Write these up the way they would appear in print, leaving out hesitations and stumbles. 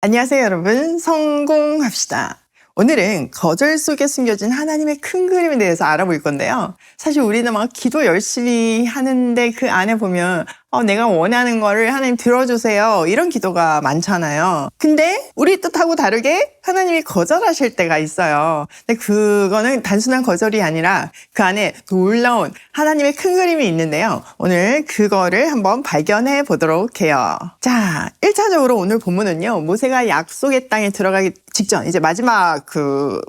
안녕하세요, 여러분. 성공합시다. 오늘은 거절 속에 숨겨진 하나님의 큰 그림에 대해서 알아볼 건데요. 사실 우리는 막 기도 열심히 하는데 그 안에 보면 내가 원하는 거를 하나님 들어주세요. 이런 기도가 많잖아요. 근데 우리 뜻하고 다르게 하나님이 거절하실 때가 있어요. 근데 그거는 단순한 거절이 아니라 그 안에 놀라운 하나님의 큰 그림이 있는데요. 오늘 그거를 한번 발견해 보도록 해요. 자, 1차적으로 오늘 본문은요. 모세가 약속의 땅에 들어가기 직전, 이제 마지막 그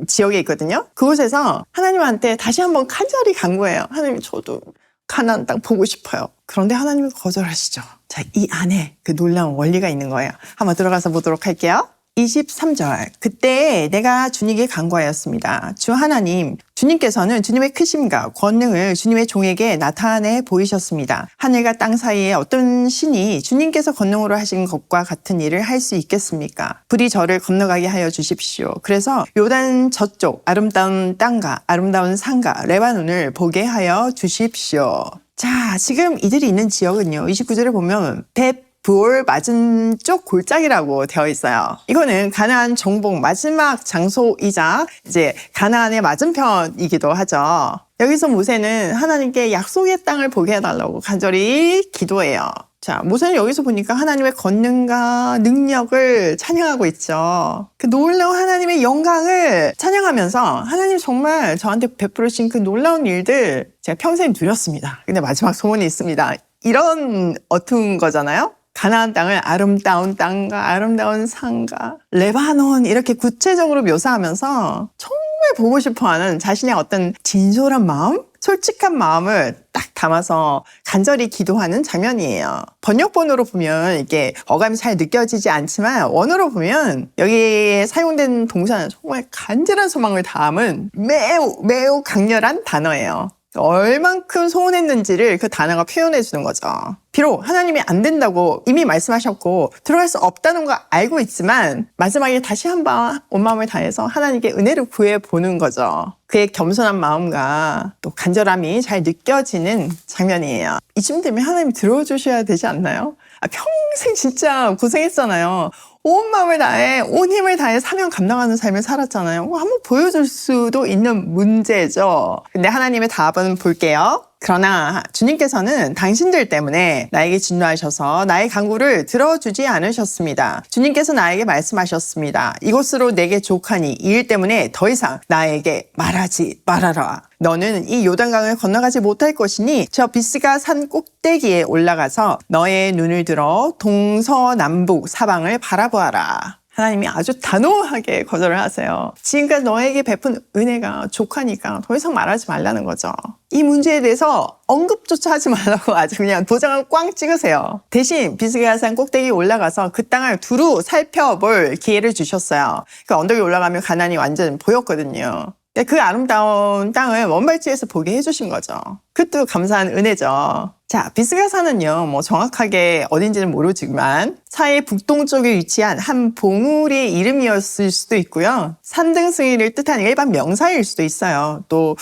지역에 있거든요. 그곳에서 하나님한테 다시 한번 간절히 간구해요. 하나님, 저도 가나안 땅 보고 싶어요. 그런데 하나님은 거절하시죠. 자, 이 안에 그 놀라운 원리가 있는 거예요. 한번 들어가서 보도록 할게요. 23절. 그때 내가 주님께 간구하였습니다. 주 하나님, 주님께서는 주님의 크심과 권능을 주님의 종에게 나타내 보이셨습니다. 하늘과 땅 사이에 어떤 신이 주님께서 권능으로 하신 것과 같은 일을 할 수 있겠습니까? 불이 저를 건너가게 하여 주십시오. 그래서 요단 저쪽 아름다운 땅과 아름다운 산과 레바논을 보게 하여 주십시오. 자, 지금 이들이 있는 지역은요. 29절에 보면 벳볼 맞은 쪽 골짜기라고 되어 있어요. 이거는 가나안 정복 마지막 장소이자 이제 가나안의 맞은편이기도 하죠. 여기서 모세는 하나님께 약속의 땅을 보게 해달라고 간절히 기도해요. 자, 모세는 여기서 보니까 하나님의 권능과 능력을 찬양하고 있죠. 그 놀라운 하나님의 영광을 찬양하면서 하나님 정말 저한테 베풀으신 그 놀라운 일들 제가 평생 누렸습니다. 근데 마지막 소원이 있습니다. 이런 어투인 거잖아요. 가나안 땅을 아름다운 땅과 아름다운 산과 레바논 이렇게 구체적으로 묘사하면서 정말 보고 싶어하는 자신의 어떤 진솔한 마음, 솔직한 마음을 딱 담아서 간절히 기도하는 장면이에요. 번역본으로 보면 이게 어감이 잘 느껴지지 않지만 원어로 보면 여기에 사용된 동사는 정말 간절한 소망을 담은 매우 강렬한 단어예요. 얼만큼 소원했는지를 그 단어가 표현해 주는 거죠. 비록 하나님이 안 된다고 이미 말씀하셨고 들어갈 수 없다는 거 알고 있지만 마지막에 다시 한번 온 마음을 다해서 하나님께 은혜를 구해보는 거죠. 그의 겸손한 마음과 또 간절함이 잘 느껴지는 장면이에요. 이쯤 되면 하나님 들어주셔야 되지 않나요? 평생 진짜 고생했잖아요. 온 마음을 다해, 온 힘을 다해 사명 감당하는 삶을 살았잖아요. 한번 보여줄 수도 있는 문제죠. 근데 하나님의 답은 볼게요. 그러나 주님께서는 당신들 때문에 나에게 진노하셔서 나의 간구를 들어주지 않으셨습니다. 주님께서 나에게 말씀하셨습니다. 이곳으로 내게 족하니 이 일 때문에 더 이상 나에게 말하지 말아라. 너는 이 요단강을 건너가지 못할 것이니 저 비스가 산 꼭대기에 올라가서 너의 눈을 들어 동서남북 사방을 바라보아라. 하나님이 아주 단호하게 거절을 하세요. 지금까지 너에게 베푼 은혜가 족하니까 더 이상 말하지 말라는 거죠. 이 문제에 대해서 언급조차 하지 말라고 아주 그냥 도장을 꽝 찍으세요. 대신 비스가산 꼭대기에 올라가서 그 땅을 두루 살펴볼 기회를 주셨어요. 그 언덕에 올라가면 가나안이 완전 보였거든요. 그 아름다운 땅을 원발치에서 보게 해주신 거죠. 그것도 감사한 은혜죠. 자, 비스가산은요, 정확하게 어딘지는 모르지만 사해 북동쪽에 위치한 한 봉우리의 이름이었을 수도 있고요. 산등승이를 뜻하는 일반 명사일 수도 있어요. 또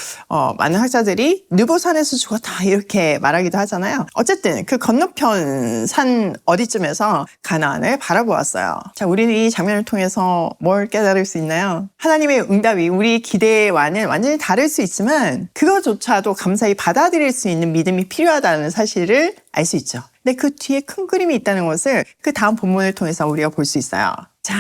많은 학자들이 느보산에서 죽었다 이렇게 말하기도 하잖아요. 어쨌든 그 건너편 산 어디쯤에서 가나안을 바라보았어요. 자, 우리는 이 장면을 통해서 뭘 깨달을 수 있나요? 하나님의 응답이 우리 기대와는 완전히 다를 수 있지만 그거조차도 감사히 받아들일 수 있는 믿음이 필요하다는 사실을 알 수 있죠. 근데 그 뒤에 큰 그림이 있다는 것을 그 다음 본문을 통해서 우리가 볼 수 있어요. 자,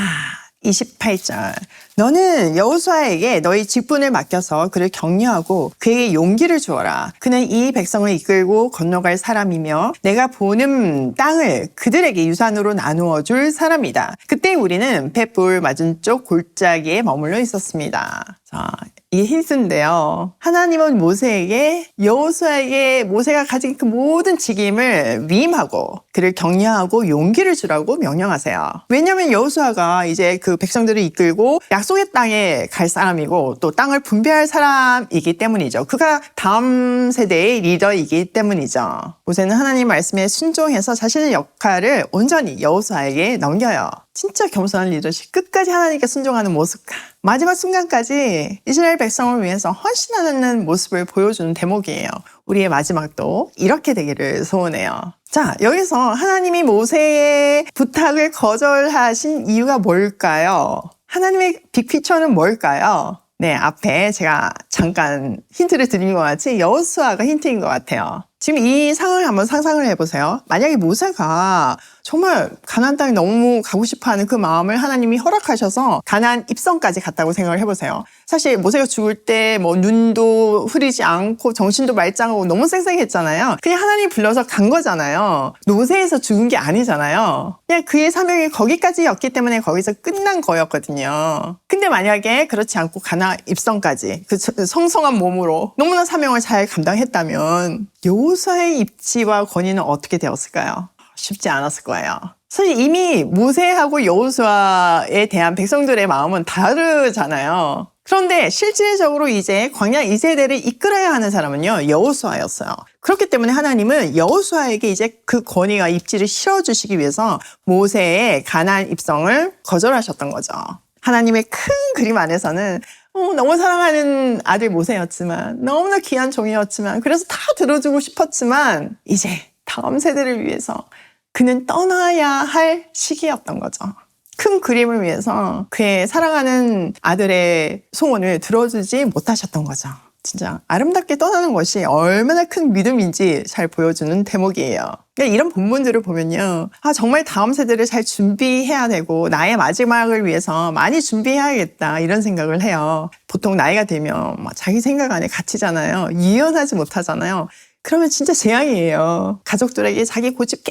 28절. 너는 여호수아에게 너희 직분을 맡겨서 그를 격려하고 그에게 용기를 주어라. 그는 이 백성을 이끌고 건너갈 사람이며 내가 보는 땅을 그들에게 유산으로 나누어 줄 사람이다. 그때 우리는 벳볼 맞은쪽 골짜기에 머물러 있었습니다. 자, 이 힌트인데요. 하나님은 모세에게 여호수아에게 모세가 가진 그 모든 직임을 위임하고 그를 격려하고 용기를 주라고 명령하세요. 왜냐하면 여호수아가 이제 그 백성들을 이끌고 약속의 땅에 갈 사람이고 또 땅을 분배할 사람이기 때문이죠. 그가 다음 세대의 리더이기 때문이죠. 모세는 하나님 말씀에 순종해서 자신의 역할을 온전히 여호수아에게 넘겨요. 진짜 겸손한 리더십, 끝까지 하나님께 순종하는 모습과 마지막 순간까지 이스라엘 백성을 위해서 헌신하는 모습을 보여주는 대목이에요. 우리의 마지막도 이렇게 되기를 소원해요. 자, 여기서 하나님이 모세의 부탁을 거절하신 이유가 뭘까요? 하나님의 빅피처는 뭘까요? 네, 앞에 제가 잠깐 힌트를 드린 것 같이 여호수아가 힌트인 것 같아요. 지금 이 상황을 한번 상상을 해보세요. 만약에 모세가 정말 가나안 땅에 너무 가고 싶어하는 그 마음을 하나님이 허락하셔서 가나안 입성까지 갔다고 생각을 해보세요. 사실 모세가 죽을 때 뭐 눈도 흐리지 않고 정신도 말짱하고 너무 쌩쌩했잖아요. 그냥 하나님 불러서 간 거잖아요. 노새에서 죽은 게 아니잖아요. 그냥 그의 사명이 거기까지였기 때문에 거기서 끝난 거였거든요. 근데 만약에 그렇지 않고 가나안 입성까지 그 성성한 몸으로 너무나 사명을 잘 감당했다면 여호수아의 입지와 권위는 어떻게 되었을까요? 쉽지 않았을 거예요. 사실 이미 모세하고 여호수아에 대한 백성들의 마음은 다르잖아요. 그런데 실질적으로 이제 광야 2세대를 이끌어야 하는 사람은요, 여호수아였어요. 그렇기 때문에 하나님은 여호수아에게 이제 그 권위와 입지를 실어주시기 위해서 모세의 가나안 입성을 거절하셨던 거죠. 하나님의 큰 그림 안에서는 너무 사랑하는 아들 모세였지만, 너무나 귀한 종이었지만, 그래서 다 들어주고 싶었지만, 이제 다음 세대를 위해서 그는 떠나야 할 시기였던 거죠. 큰 그림을 위해서 그의 사랑하는 아들의 소원을 들어주지 못하셨던 거죠. 진짜 아름답게 떠나는 것이 얼마나 큰 믿음인지 잘 보여주는 대목이에요. 그러니까 이런 본문들을 보면요, 정말 다음 세대를 잘 준비해야 되고 나의 마지막을 위해서 많이 준비해야겠다 이런 생각을 해요. 보통 나이가 되면 자기 생각 안에 갇히잖아요. 이해하지 못하잖아요. 그러면 진짜 재앙이에요. 가족들에게 자기 고집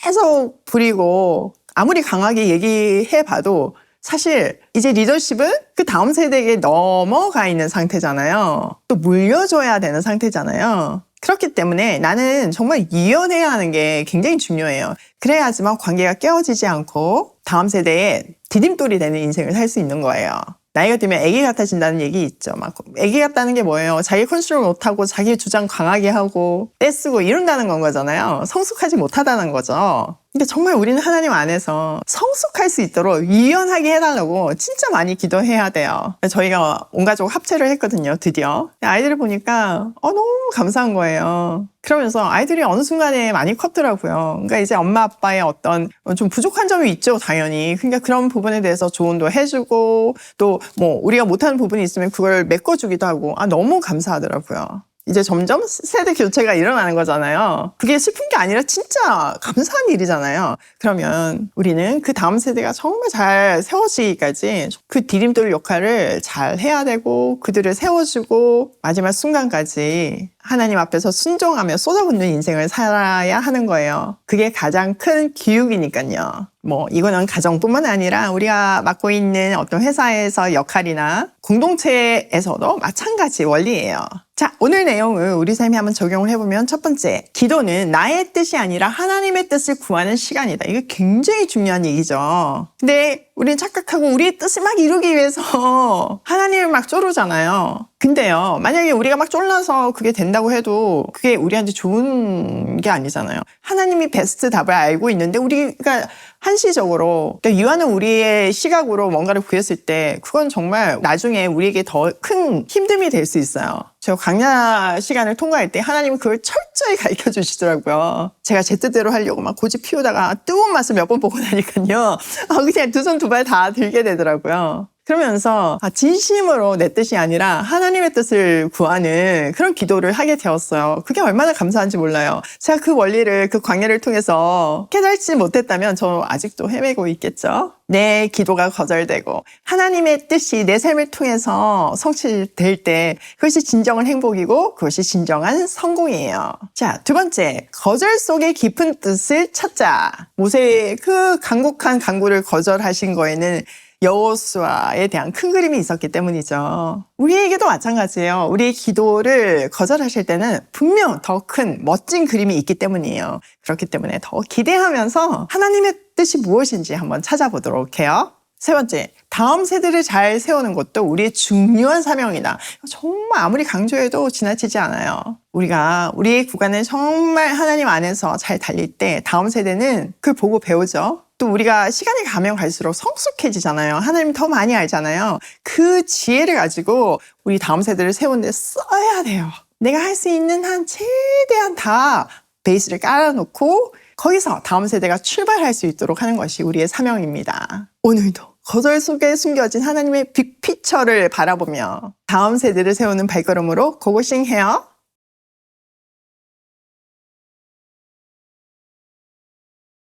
계속 부리고 아무리 강하게 얘기해봐도 사실 이제 리더십은 그 다음 세대에게 넘어가 있는 상태잖아요. 또 물려줘야 되는 상태잖아요. 그렇기 때문에 나는 정말 이연해야 하는 게 굉장히 중요해요. 그래야지만 관계가 깨어지지 않고 다음 세대에 디딤돌이 되는 인생을 살 수 있는 거예요. 나이가 들면 애기 같아진다는 얘기 있죠. 막 애기 같다는 게 뭐예요? 자기 컨트롤 못하고 자기 주장 강하게 하고 떼쓰고 이런다는 건 거잖아요. 성숙하지 못하다는 거죠. 근데 정말 우리는 하나님 안에서 성숙할 수 있도록 유연하게 해달라고 진짜 많이 기도해야 돼요. 저희가 온 가족 합체를 했거든요, 드디어. 아이들을 보니까 너무 감사한 거예요. 그러면서 아이들이 어느 순간에 많이 컸더라고요. 그러니까 이제 엄마 아빠의 어떤 좀 부족한 점이 있죠, 당연히. 그러니까 그런 부분에 대해서 조언도 해주고 또 뭐 우리가 못하는 부분이 있으면 그걸 메꿔주기도 하고 너무 감사하더라고요. 이제 점점 세대 교체가 일어나는 거잖아요. 그게 슬픈 게 아니라 진짜 감사한 일이잖아요. 그러면 우리는 그 다음 세대가 정말 잘 세워지기까지 그 디딤돌 역할을 잘 해야 되고 그들을 세워주고 마지막 순간까지 하나님 앞에서 순종하며 쏟아붓는 인생을 살아야 하는 거예요. 그게 가장 큰 기육이니까요. 이거는 가정뿐만 아니라 우리가 맡고 있는 어떤 회사에서 역할이나 공동체에서도 마찬가지 원리예요. 자, 오늘 내용을 우리 삶에 한번 적용을 해보면 첫 번째, 기도는 나의 뜻이 아니라 하나님의 뜻을 구하는 시간이다. 이게 굉장히 중요한 얘기죠. 근데 우리는 착각하고 우리의 뜻을 막 이루기 위해서 하나님을 막 쪼르잖아요. 근데요, 만약에 우리가 막 쫄라서 그게 된다고 해도 그게 우리한테 좋은 게 아니잖아요. 하나님이 베스트 답을 알고 있는데 우리가 한시적으로, 그러니까 유하는 우리의 시각으로 뭔가를 구했을 때 그건 정말 나중에 우리에게 더 큰 힘듦이 될 수 있어요. 제가 광야 시간을 통과할 때 하나님은 그걸 철저히 가르쳐 주시더라고요. 제가 제 뜻대로 하려고 막 고집 피우다가 뜨거운 맛을 몇 번 보고 나니까요, 그냥 두 손 두 발 다 들게 되더라고요. 그러면서 진심으로 내 뜻이 아니라 하나님의 뜻을 구하는 그런 기도를 하게 되었어요. 그게 얼마나 감사한지 몰라요. 제가 그 원리를 그 광야를 통해서 깨달지 못했다면 저 아직도 헤매고 있겠죠. 내 기도가 거절되고 하나님의 뜻이 내 삶을 통해서 성취될 때 그것이 진정한 행복이고 그것이 진정한 성공이에요. 자, 두 번째, 거절 속의 깊은 뜻을 찾자. 모세의 그 간곡한 간구를 거절하신 거에는 여호수아에 대한 큰 그림이 있었기 때문이죠. 우리에게도 마찬가지예요. 우리의 기도를 거절하실 때는 분명 더 큰 멋진 그림이 있기 때문이에요. 그렇기 때문에 더 기대하면서 하나님의 뜻이 무엇인지 한번 찾아보도록 해요. 세 번째, 다음 세대를 잘 세우는 것도 우리의 중요한 사명이다. 정말 아무리 강조해도 지나치지 않아요. 우리가 우리의 구간을 정말 하나님 안에서 잘 달릴 때 다음 세대는 그걸 보고 배우죠. 또 우리가 시간이 가면 갈수록 성숙해지잖아요. 하나님 더 많이 알잖아요. 그 지혜를 가지고 우리 다음 세대를 세우는데 써야 돼요. 내가 할 수 있는 한 최대한 다 베이스를 깔아놓고 거기서 다음 세대가 출발할 수 있도록 하는 것이 우리의 사명입니다. 오늘도 거절 속에 숨겨진 하나님의 빅피처를 바라보며 다음 세대를 세우는 발걸음으로 고고싱 해요.